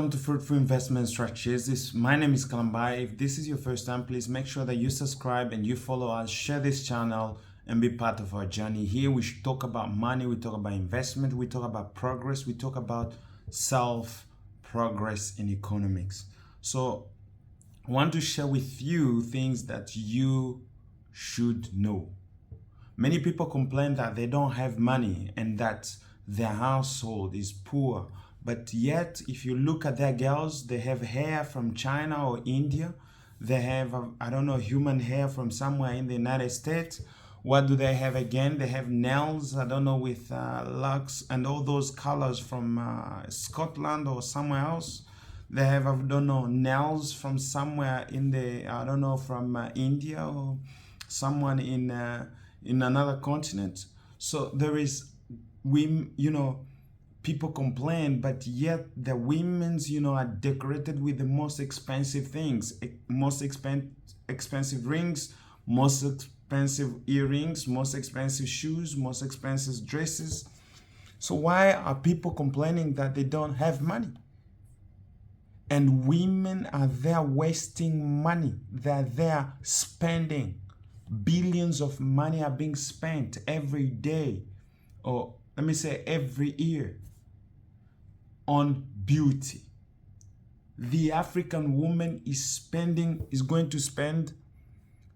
Welcome to Fruitful Investment Strategies. My name is Kalambai. If this is your first time, please make sure that you subscribe and you follow us, share this channel, and be part of our journey. Here we talk about money, we talk about investment, we talk about progress, we talk about self-progress in economics. So I want to share with you things that you should know. Many people complain that they don't have money and that their household is poor. But yet, if you look at their girls, they have hair from China or India. They have, I don't know, human hair from somewhere in the United States. What do they have again? They have nails, I don't know, with lux and all those colors from Scotland or somewhere else. They have, I don't know, nails from somewhere in the, I don't know, from India or someone in another continent. So there is, people complain, but yet the women's, are decorated with the most expensive things, most expensive rings, most expensive earrings, most expensive shoes, most expensive dresses. So why are people complaining that they don't have money? And women are there wasting money. They're there spending. Billions of money are being spent every day, or let me say every year, on beauty. The African woman is going to spend,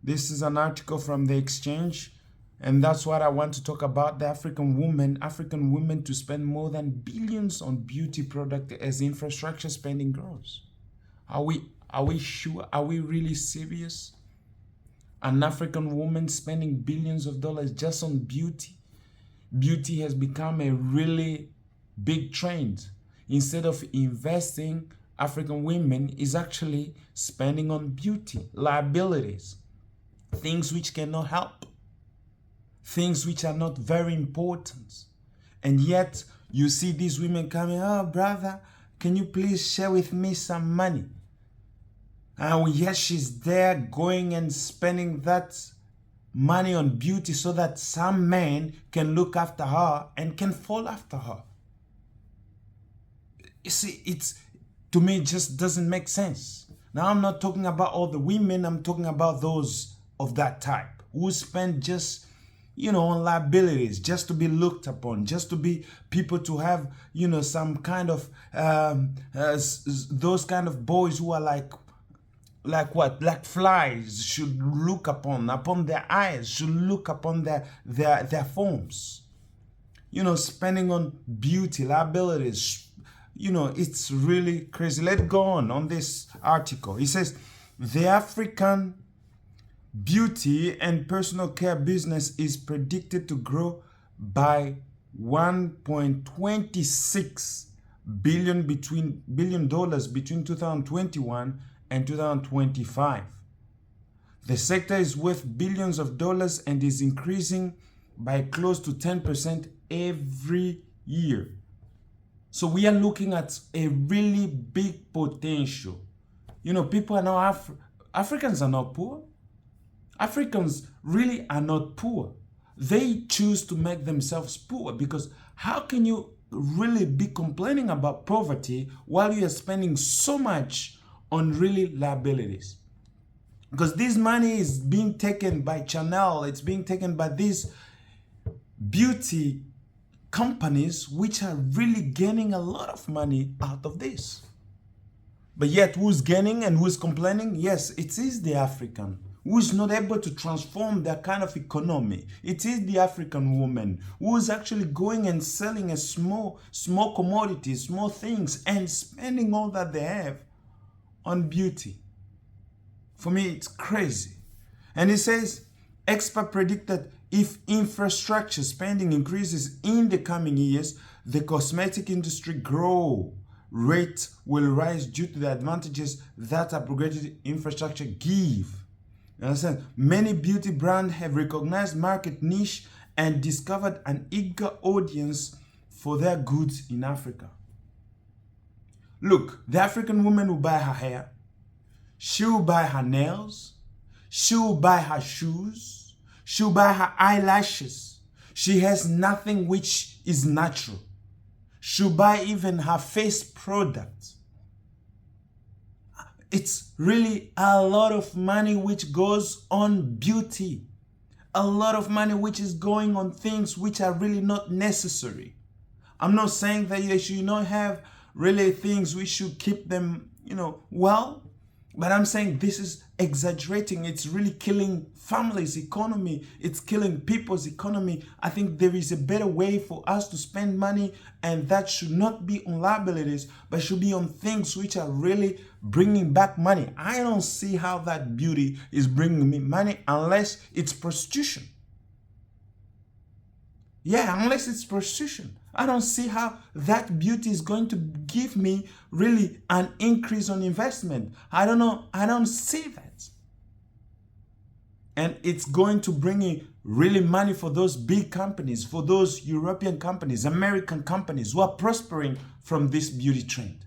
this is an article from The Exchange, and that's what I want to talk about. The African women to spend more than billions on beauty product as infrastructure spending grows. Are we sure? Are we really serious? An African woman spending billions of dollars just on beauty. Beauty has become a really big trend. Instead of investing, African women is actually spending on beauty, liabilities, things which cannot help, things which are not very important. And yet you see these women coming, oh brother, can you please share with me some money? And yes, she's there going and spending that money on beauty so that some man can look after her and can fall after her. You see, to me, it just doesn't make sense. Now, I'm not talking about all the women. I'm talking about those of that type who spend just, on liabilities, just to be looked upon, just to be people to have, some kind of, those kind of boys who are like what? Like flies should look upon their eyes, should look upon their forms. Spending on beauty, liabilities. It's really crazy. Let's go on this article. It says, the African beauty and personal care business is predicted to grow by $1.26 billion between 2021 and 2025. The sector is worth billions of dollars and is increasing by close to 10% every year. So we are looking at a really big potential. People are now, Africans are not poor. Africans really are not poor. They choose to make themselves poor, because how can you really be complaining about poverty while you are spending so much on really liabilities? Because this money is being taken by Chanel, it's being taken by these beauty companies which are really gaining a lot of money out of this. But yet who's gaining and who's complaining? Yes, it is the African who is not able to transform their kind of economy. It is the African woman who is actually going and selling a small commodities, small things, and spending all that they have on beauty. For me, it's crazy. And it says, experts predict that if infrastructure spending increases in the coming years, the cosmetic industry growth rate will rise due to the advantages that upgraded infrastructure give. You understand? Many beauty brands have recognized market niche and discovered an eager audience for their goods in Africa. Look, the African woman will buy her hair, she will buy her nails, she will buy her shoes, she'll buy her eyelashes. She has nothing which is natural. She'll buy even her face product. It's really a lot of money which goes on beauty. A lot of money which is going on things which are really not necessary. I'm not saying that you should not have really things, we should keep them, well, but I'm saying this is exaggerating. It's really killing families' economy. It's killing people's economy. I think there is a better way for us to spend money, and that should not be on liabilities, but should be on things which are really bringing back money. I don't see how that beauty is bringing me money unless it's prostitution. Yeah, unless it's prostitution. I don't see how that beauty is going to give me really an increase on investment. I don't know. I don't see that. And it's going to bring in really money for those big companies, for those European companies, American companies who are prospering from this beauty trend.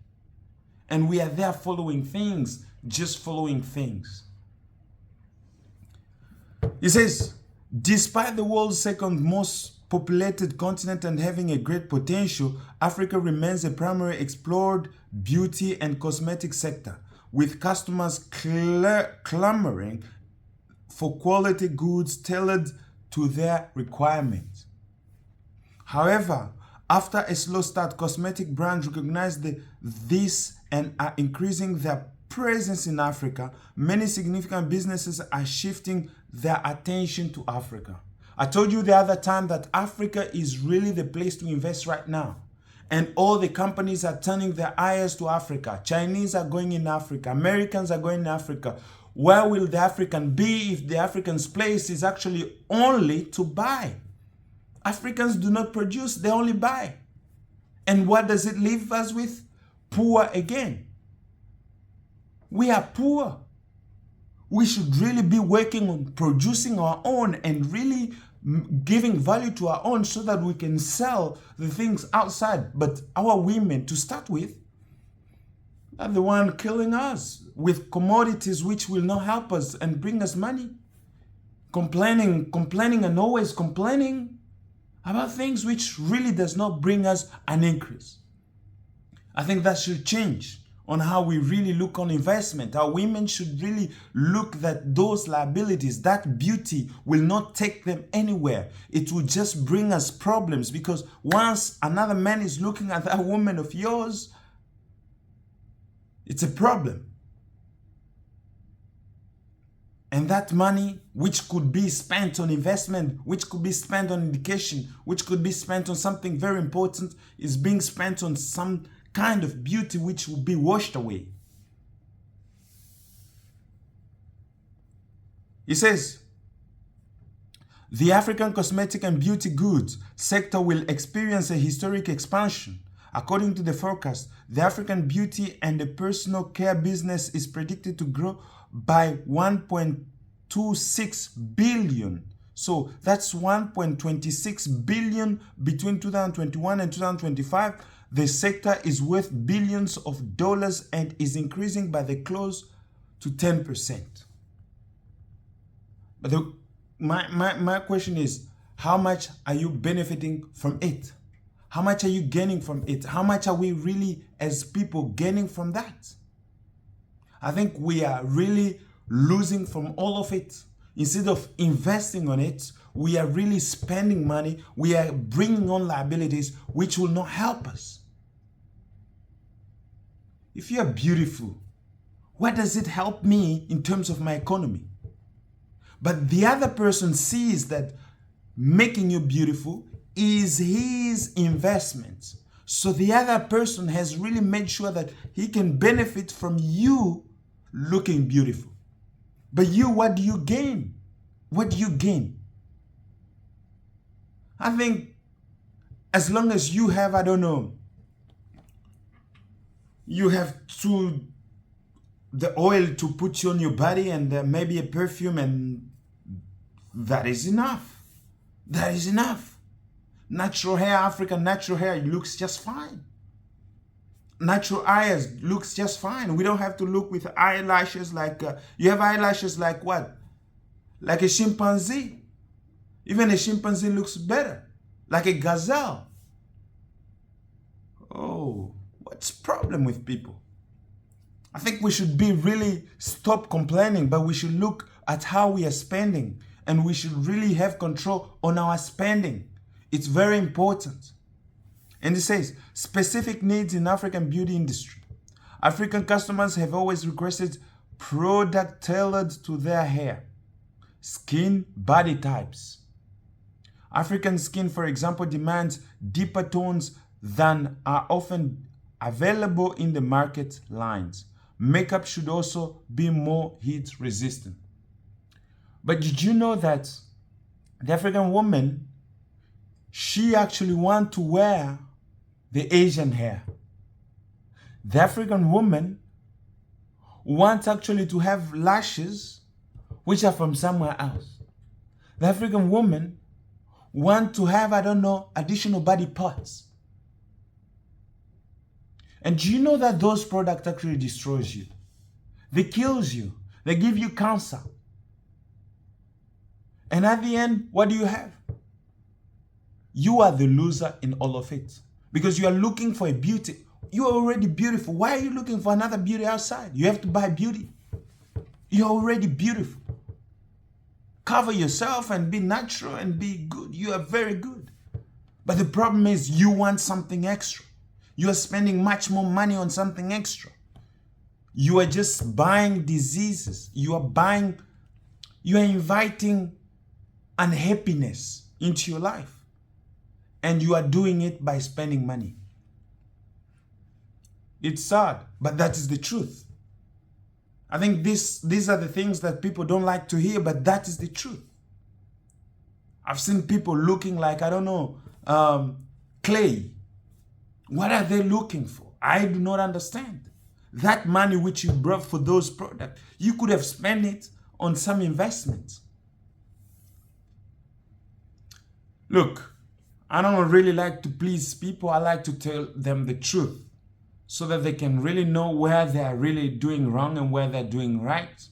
And we are there following things, just following things. He says, despite the world's second most populated continent and having a great potential, Africa remains a primary explored beauty and cosmetic sector, with customers clamoring for quality goods tailored to their requirements. However, after a slow start, cosmetic brands recognize this and are increasing their presence in Africa. Many significant businesses are shifting their attention to Africa. I told you the other time that Africa is really the place to invest right now. And all the companies are turning their eyes to Africa. Chinese are going in Africa. Americans are going in Africa. Where will the African be if the African's place is actually only to buy? Africans do not produce, they only buy. And what does it leave us with? Poor again. We are poor. We should really be working on producing our own and really giving value to our own so that we can sell the things outside. But our women, to start with, are the one killing us with commodities which will not help us and bring us money. Complaining and always complaining about things which really does not bring us an increase. I think that should change on how we really look on investment. Our women should really look that those liabilities, that beauty will not take them anywhere. It will just bring us problems, because once another man is looking at that woman of yours, it's a problem. And that money, which could be spent on investment, which could be spent on education, which could be spent on something very important, is being spent on some kind of beauty which will be washed away. He says, the African cosmetic and beauty goods sector will experience a historic expansion. According to the forecast, the African beauty and the personal care business is predicted to grow by 1.26 billion. So that's 1.26 billion between 2021 and 2025. The sector is worth billions of dollars and is increasing by the close to 10%. But my question is, how much are you benefiting from it? How much are you gaining from it? How much are we really, as people, gaining from that? I think we are really losing from all of it. Instead of investing on it, we are really spending money. We are bringing on liabilities which will not help us. If you are beautiful, what does it help me in terms of my economy? But the other person sees that making you beautiful is his investment. So the other person has really made sure that he can benefit from you looking beautiful. But you, what do you gain? What do you gain? I think as long as you have, I don't know, you have the oil to put you on your body and maybe a perfume, and that is enough. That is enough. Natural hair, African natural hair looks just fine. Natural eyes looks just fine. We don't have to look with eyelashes like, you have eyelashes like what? Like a chimpanzee. Even a chimpanzee looks better. Like a gazelle. Oh, what's the problem with people? I think we should be really stop complaining, but we should look at how we are spending, and we should really have control on our spending. It's very important. And it says, specific needs in African beauty industry. African customers have always requested product tailored to their hair, skin, body types. African skin, for example, demands deeper tones than are often available in the market lines. Makeup should also be more heat resistant. But did you know that the African woman, she actually wants to wear the Asian hair? The African woman wants actually to have lashes which are from somewhere else. The African woman wants to have, additional body parts. And do you know that those products actually destroys you? They kills you. They give you cancer. And at the end, what do you have? You are the loser in all of it. Because you are looking for a beauty. You are already beautiful. Why are you looking for another beauty outside? You have to buy beauty. You're already beautiful. Cover yourself and be natural and be good. You are very good. But the problem is you want something extra. You are spending much more money on something extra. You are just buying diseases. You are inviting unhappiness into your life. And you are doing it by spending money. It's sad, but that is the truth. I think these are the things that people don't like to hear, but that is the truth. I've seen people looking like, clay. What are they looking for? I do not understand. That money which you brought for those products, you could have spent it on some investments. Look, I don't really like to please people. I like to tell them the truth so that they can really know where they are really doing wrong and where they're doing right.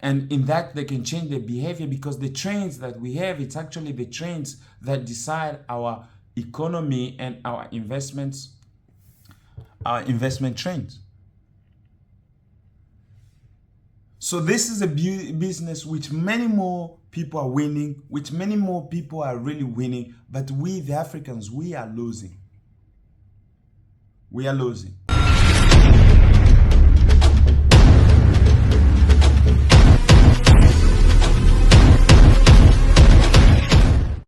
And in that, they can change their behavior, because the trends that we have, it's actually the trends that decide our economy and our investment trends. So this is a business which many more people are winning, which many more people are really winning, but we, the Africans, we are losing. We are losing.